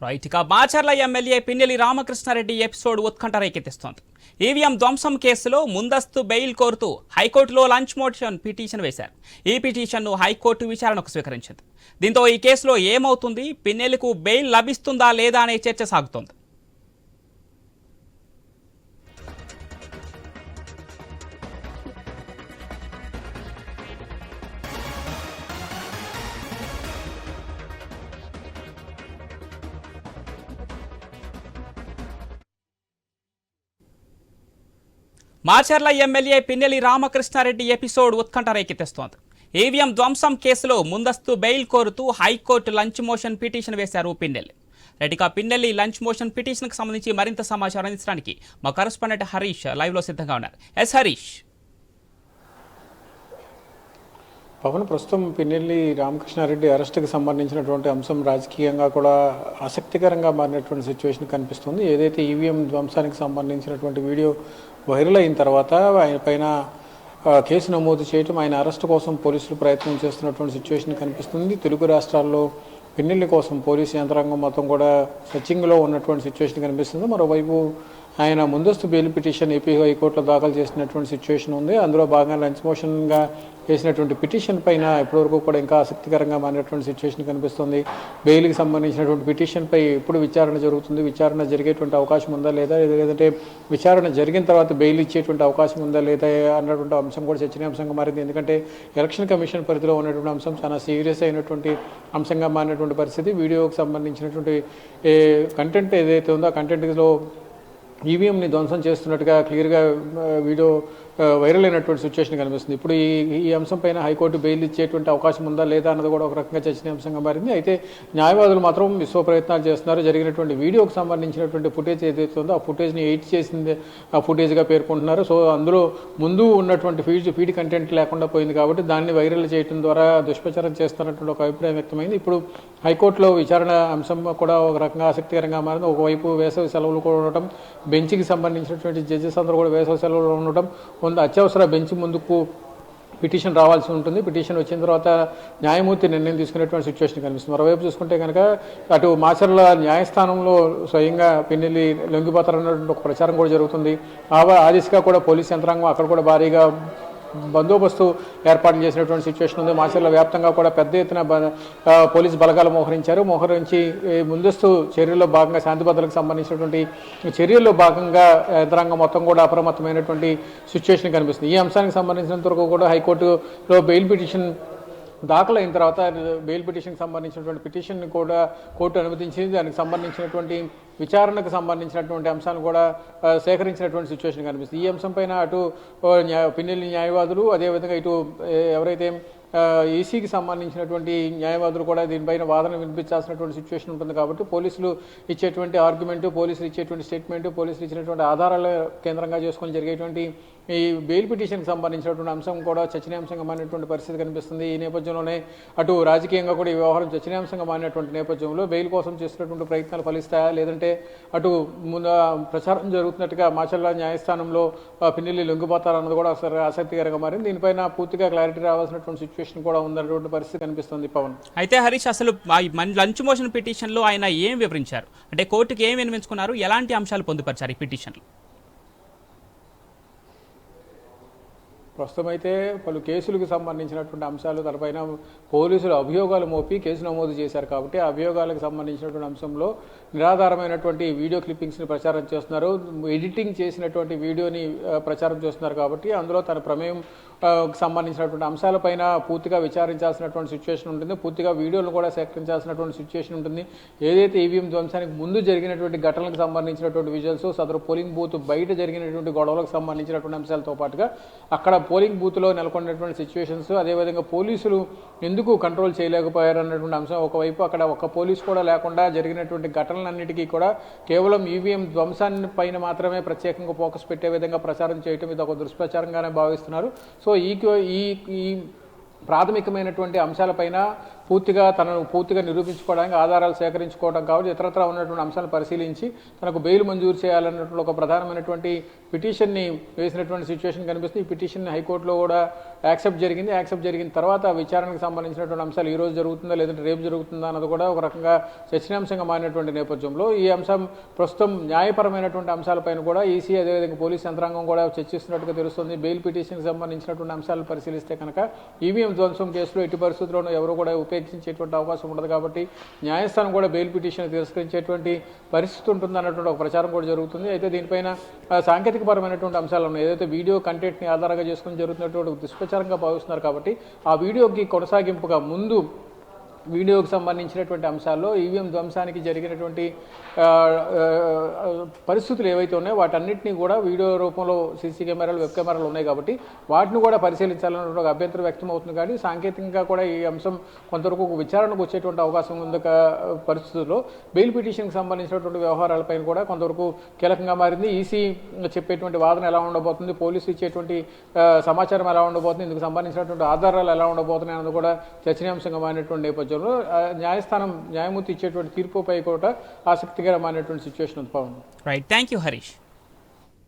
Right ఇక Macherla MLA Pinnelli Ramakrishna Reddy episode ఉత్కంఠ రేకెత్తిస్తోంది. EVM ధ్వంసం కేసులో ముందస్తు బెయిల్ కోరుతూ హైకోర్టులో లంచ్ మోషన్ పిటిషన్ వేశారు. ఈ పిటిషన్ను హైకోర్టు విచారణకు స్వీకరించింది. దీంతో ఈ కేసులో ఏమవుతుంది, పిన్నెల్లికు బెయిల్ లభిస్తుందా లేదా అనే చర్చ సాగుతోంది. మాచర్ల ఎమ్మెల్యే పిన్నెల్లి రామకృష్ణారెడ్డి ఎపిసోడ్ ఉత్కంఠ రేకెత్తిస్తోంది. ఈవీఎం ధ్వంసం కేసులో ముందస్తు బెయిల్ కోరుతూ హైకోర్టు లంచ్ మోషన్ పిటిషన్ వేశారు పిన్నెల్లి. రెడ్డిగా పిన్నెల్లి లంచ్ మోషన్ పిటిషన్కు సంబంధించి మరింత సమాచారం అందించడానికి మా కరెస్పాండెంట్ హరీష్ లైవ్లో సిద్ధంగా ఉన్నారు. హరీష్. పవన్, ప్రస్తుతం పిన్నెల్లి రామకృష్ణారెడ్డి అరెస్టుకి సంబంధించినటువంటి అంశం రాజకీయంగా కూడా ఆసక్తికరంగా మారినటువంటి సిచ్యువేషన్ కనిపిస్తుంది. ఏదైతే ఈవీఎం ధ్వంసానికి సంబంధించినటువంటి వీడియో వైరల్ అయిన తర్వాత ఆయన పైన కేసు నమోదు చేయటం, ఆయన అరెస్టు కోసం పోలీసులు ప్రయత్నం చేస్తున్నటువంటి సిచ్యువేషన్ కనిపిస్తుంది. తెలుగు రాష్ట్రాల్లో పిన్నెల్లి కోసం పోలీసు యంత్రాంగం మొత్తం కూడా సర్చింగ్లో ఉన్నటువంటి సిచ్యువేషన్ కనిపిస్తుంది. మరోవైపు ఆయన ముందస్తు బెయిల్ పిటిషన్ ఏపీ హైకోర్టులో దాఖలు చేసినటువంటి సిచ్యువేషన్ ఉంది. అందులో భాగంగా లంచ్ మోషన్గా వేసినటువంటి పిటిషన్ పైన ఇప్పటివరకు కూడా ఇంకా ఆసక్తికరంగా మారినటువంటి సిచ్యువేషన్ కనిపిస్తుంది. బెయిల్కి సంబంధించినటువంటి పిటిషన్పై ఎప్పుడు విచారణ జరుగుతుంది, విచారణ జరిగేటువంటి అవకాశం ఉందా లేదా, లేదంటే విచారణ జరిగిన తర్వాత బెయిల్ ఇచ్చేటువంటి అవకాశం ఉందా లేదా అన్నటువంటి అంశం కూడా చర్చనీయాంశంగా మారింది. ఎందుకంటే ఎలక్షన్ కమిషన్ పరిధిలో ఉన్నటువంటి అంశం చాలా సీరియస్ అయినటువంటి అంశంగా మారినటువంటి పరిస్థితి. వీడియోకి సంబంధించినటువంటి కంటెంట్ ఏదైతే ఉందో ఆ కంటెంట్లో ఈవీఎంని ధ్వంసం చేస్తున్నట్టుగా క్లియర్గా వీడియో వైరల్ అయినటువంటి సిచ్యువేషన్ కనిపిస్తుంది. ఇప్పుడు ఈ అంశం పైన హైకోర్టు బెయిల్ ఇచ్చేటువంటి అవకాశం ఉందా లేదా అన్నది కూడా ఒక రకంగా చర్చనీయాంశంగా మారింది. అయితే న్యాయవాదులు మాత్రం విశ్వ ప్రయత్నాలు చేస్తున్నారు. జరిగినటువంటి వీడియోకి సంబంధించినటువంటి ఫుటేజ్ ఏదైతే ఉందో ఆ ఫుటేజ్ని ఎడిట్ చేసింది ఆ ఫుటేజ్గా పేర్కొంటున్నారు. సో అందులో ముందు ఉన్నటువంటి ఫీడ్ కంటెంట్ లేకుండా పోయింది కాబట్టి దాన్ని వైరల్ చేయడం ద్వారా దుష్ప్రచారం చేస్తున్నటువంటి ఒక అభిప్రాయం వ్యక్తమైంది. ఇప్పుడు హైకోర్టులో విచారణ అంశం కూడా ఒక రకంగా ఆసక్తికరంగా మారింది. ఒకవైపు వేసవి సెలవులు కూడా ఉండటం, బెంచ్కి సంబంధించినటువంటి జడ్జెస్ అందరూ కూడా వేసవి సెలవులు ఉండటం, అత్యవసర బెంచ్ ముందుకు పిటిషన్ రావాల్సి ఉంటుంది. పిటిషన్ వచ్చిన తర్వాత న్యాయమూర్తి నిర్ణయం తీసుకునేటువంటి సిచ్యువేషన్ కనిపిస్తుంది. మరోవైపు చూసుకుంటే కనుక అటు మాచర్ల న్యాయస్థానంలో స్వయంగా పిన్నెల్లి లొంగిపోతారన్నటువంటి ఒక ప్రచారం కూడా జరుగుతుంది. ఆ దిశగా కూడా పోలీస్ యంత్రాంగం అక్కడ కూడా భారీగా బందోబస్తు ఏర్పాటు చేసినటువంటి సిచ్యువేషన్ ఉంది. మాచర్ల వ్యాప్తంగా కూడా పెద్ద ఎత్తున పోలీసు బలగాలు మోహరించి ముందస్తు చర్యల్లో భాగంగా శాంతి భద్రతలకు సంబంధించినటువంటి చర్యల్లో భాగంగా యంత్రాంగం మొత్తం కూడా అప్రమత్తమైనటువంటి సిచ్యువేషన్ కనిపిస్తుంది. ఈ అంశానికి సంబంధించినంత వరకు కూడా హైకోర్టులో బెయిల్ పిటిషన్ దాఖలు అయిన తర్వాత బెయిల్ పిటిషన్కి సంబంధించినటువంటి పిటిషన్ కూడా కోర్టు అనుమతించింది. దానికి సంబంధించినటువంటి విచారణకు సంబంధించినటువంటి అంశాలను కూడా సేకరించినటువంటి సిచ్యువేషన్ కనిపిస్తుంది. ఈ అంశం పైన అటు పిన్నెల్లి న్యాయవాదులు, అదేవిధంగా ఇటు ఎవరైతే ఈసీకి సంబంధించినటువంటి న్యాయవాదులు కూడా దీనిపైన వాదన వినిపించాల్సినటువంటి సిచ్యువేషన్ ఉంటుంది. కాబట్టి పోలీసులు ఇచ్చేటువంటి ఆర్గ్యుమెంటు, పోలీసులు ఇచ్చేటువంటి స్టేట్మెంటు, పోలీసులు ఇచ్చినటువంటి ఆధారాల కేంద్రంగా చేసుకొని జరిగేటువంటి ఈ బెయిల్ పిటిషన్కి సంబంధించినటువంటి అంశం కూడా చర్చనీయాంశంగా మారినటువంటి పరిస్థితి కనిపిస్తుంది. ఈ నేపథ్యంలోనే అటు రాజకీయంగా కూడా ఈ వ్యవహారం చర్చనీయాంశంగా మారినటువంటి నేపథ్యంలో బెయిల్ కోసం చేస్తున్నటువంటి ప్రయత్నాలు ఫలిస్తాయా, లేదంటే అటు ప్రచారం జరుగుతున్నట్టుగా మాచర్ల న్యాయస్థానంలో పిన్నెల్లి లొంగిపోతారన్నది కూడా ఒకసారి ఆసక్తికరంగా మారింది. దీనిపైన పూర్తిగా క్లారిటీ రావాల్సినటువంటి సిచ్యువేషన్ కూడా ఉందన్నటువంటి పరిస్థితి కనిపిస్తుంది. పవన్, అయితే హరీష్, అసలు లంచ్ మోషన్ పిటిషన్లో ఆయన ఏం వివరించారు, అంటే కోర్టుకి ఏం వినిపించుకున్నారు, ఎలాంటి అంశాలు పొందుపరిచారు ఈ పిటిషన్లో? ప్రస్తుతం అయితే పలు కేసులకు సంబంధించినటువంటి అంశాలు తనపైన పోలీసులు అభియోగాలు మోపి కేసు నమోదు చేశారు. కాబట్టి ఆ అభియోగాలకు సంబంధించినటువంటి అంశంలో నిరాధారమైనటువంటి వీడియో క్లిప్పింగ్స్ని ప్రచారం చేస్తున్నారు, ఎడిటింగ్ చేసినటువంటి వీడియోని ప్రచారం చేస్తున్నారు. కాబట్టి అందులో తన ప్రమేయం సంబంధించినటువంటి అంశాలపైన పూర్తిగా విచారించాల్సినటువంటి సిచ్యువేషన్ ఉంటుంది. పూర్తిగా వీడియోలను కూడా సేకరించాల్సినటువంటి సిచ్యువేషన్ ఉంటుంది. ఏదైతే ఈవీఎం ధ్వంసానికి ముందు జరిగినటువంటి ఘటనలకు సంబంధించినటువంటి విజువల్స్, సదరు పోలింగ్ బూత్ బయట జరిగినటువంటి గొడవలకు సంబంధించినటువంటి అంశాలతో పాటుగా అక్కడ పోలింగ్ బూత్లో నెలకొన్నటువంటి సిచ్యువేషన్స్, అదేవిధంగా పోలీసులు ఎందుకు కంట్రోల్ చేయలేకపోయారు అన్నటువంటి అంశం ఒకవైపు, అక్కడ ఒక పోలీసు కూడా లేకుండా జరిగినటువంటి ఘటనలన్నిటికీ కూడా కేవలం ఈవీఎం ధ్వంసాన్ని పైన మాత్రమే ప్రత్యేకంగా ఫోకస్ పెట్టే విధంగా ప్రచారం చేయడం ఇది ఒక దుష్ప్రచారంగానే భావిస్తున్నారు. సో ఈ ప్రాథమికమైనటువంటి అంశాలపైన తనను పూర్తిగా నిరూపించుకోవడానికి ఆధారాలు సేకరించుకోవడం కాబట్టి ఇతరత్రా ఉన్నటువంటి అంశాలను పరిశీలించి తనకు బెయిల్ మంజూరు చేయాలన్నటువంటి ఒక ప్రధానమైనటువంటి పిటిషన్ని వేసినటువంటి సిచ్యువేషన్ కనిపిస్తుంది. ఈ పిటిషన్ హైకోర్టులో కూడా యాక్సెప్ట్ జరిగిన తర్వాత విచారణకు సంబంధించినటువంటి అంశాలు ఈ రోజు జరుగుతుందా లేదంటే రేపు జరుగుతుందా అన్నది కూడా ఒక రకంగా చర్చనీయాంశంగా మారినటువంటి నేపథ్యంలో ఈ అంశం ప్రస్తుతం న్యాయపరమైనటువంటి అంశాలపైన కూడా ఈసీ అదేవిధంగా పోలీస్ యంత్రాంగం కూడా చర్చిస్తున్నట్టుగా తెలుస్తుంది. బెయిల్ పిటిషన్కి సంబంధించినటువంటి అంశాలను పరిశీలిస్తే కనుక ఈవీఎం ధ్వంసం కేసులో ఎట్టి పరిస్థితుల్లోనూ ఎవరు కూడా ఉపేక్షించేటువంటి అవకాశం ఉండదు కాబట్టి న్యాయస్థానం కూడా బెయిల్ పిటిషన్ తిరస్కరించేటువంటి పరిస్థితి ఉంటుంది అన్నటువంటి ఒక ప్రచారం కూడా జరుగుతుంది. అయితే దీనిపైన సాంకేతికపరమైనటువంటి అంశాలు ఉన్నాయి. ఏదైతే వీడియో కంటెంట్ని ఆధారంగా చేసుకుని జరుగుతున్నటువంటి దుష్ప్రచారంగా భావిస్తున్నారు కాబట్టి ఆ వీడియోకి కొనసాగింపుగా ముందు వీడియోకి సంబంధించినటువంటి అంశాల్లో ఈవీఎం ధ్వంసానికి జరిగినటువంటి పరిస్థితులు ఏవైతే ఉన్నాయో వాటన్నిటినీ కూడా వీడియో రూపంలో సీసీ కెమెరాలు వెబ్ కెమెరాలు ఉన్నాయి కాబట్టి వాటిని కూడా పరిశీలించాలన్న ఒక అభ్యంతరం వ్యక్తం అవుతుంది. కానీ సాంకేతికంగా కూడా ఈ అంశం కొంతవరకు ఒక విచారణకు వచ్చేటువంటి అవకాశం ఉంది పరిస్థితుల్లో బెయిల్ పిటిషన్కి సంబంధించినటువంటి వ్యవహారాలపైన కూడా కొంతవరకు కీలకంగా మారింది. ఈసీ చెప్పేటువంటి వాదన ఎలా ఉండబోతుంది, పోలీసు ఇచ్చేటువంటి సమాచారం ఎలా ఉండబోతుంది, ఇందుకు సంబంధించినటువంటి ఆధారాలు ఎలా ఉండబోతున్నాయి అన్నది కూడా చర్చనీయాంశంగా మారినటువంటి నేపథ్యంలో న్యాయస్థానం న్యాయమూర్తి ఇచ్చేటువంటి తీర్పుపై కూడా ఆసక్తికరమైనటువంటి సిచ్యువేషన్ ఉంది. Pawan right, thank you Harish.